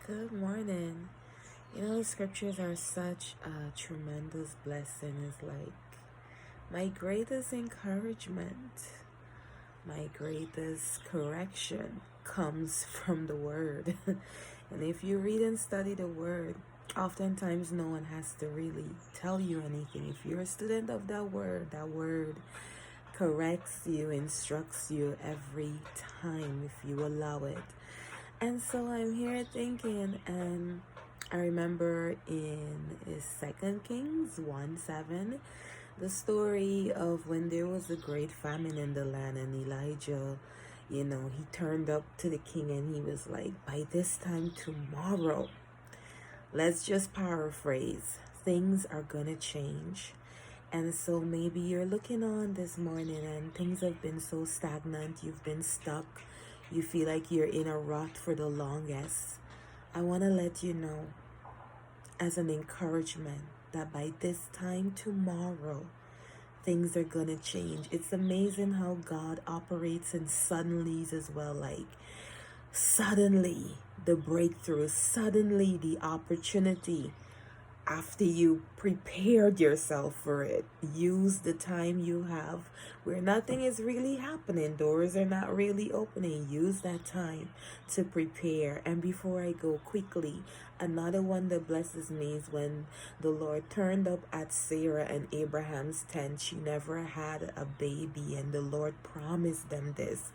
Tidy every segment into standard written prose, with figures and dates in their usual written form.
Good morning. The scriptures are such a tremendous blessing. It's like my greatest encouragement, my greatest correction comes from the Word. And if you read and study the Word, oftentimes no one has to really tell you anything. If you're a student of that Word corrects you, instructs you every time if you allow it. And so I'm here thinking, and I remember in 2 Kings 1:7, the story of when there was a great famine in the land, and Elijah, he turned up to the king and he was like, by this time tomorrow, let's just paraphrase, things are gonna change. And so maybe you're looking on this morning and things have been so stagnant, you've been stuck, you feel like you're in a rut for the longest. I want to let you know, as an encouragement, that by this time tomorrow, things are going to change. It's amazing how God operates in suddenlies as well. Like, suddenly the breakthrough, suddenly the opportunity. After you prepared yourself for it, use the time you have where nothing is really happening, doors are not really opening. Use that time to prepare. And before I go quickly, another one that blesses me is when the Lord turned up at Sarah and Abraham's tent. She never had a baby, and the Lord promised them this.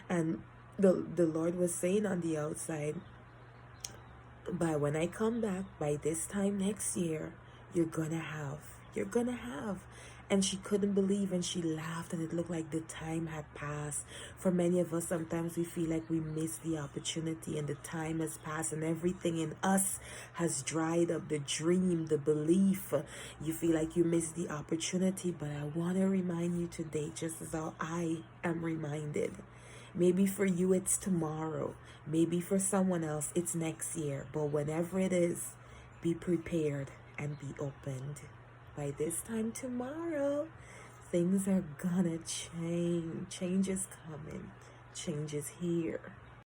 And the Lord was saying on the outside, but when I come back by this time next year, you're gonna have. And she couldn't believe, and she laughed, and it looked like the time had passed. For many of us, sometimes we feel like we missed the opportunity and the time has passed and everything in us has dried up. The dream, the belief, you feel like you missed the opportunity. But I want to remind you today, just as how I am reminded, maybe for you it's tomorrow. Maybe for someone else it's next year. But whenever it is, be prepared and be opened. By this time tomorrow, things are gonna change. Change is coming. Change is here.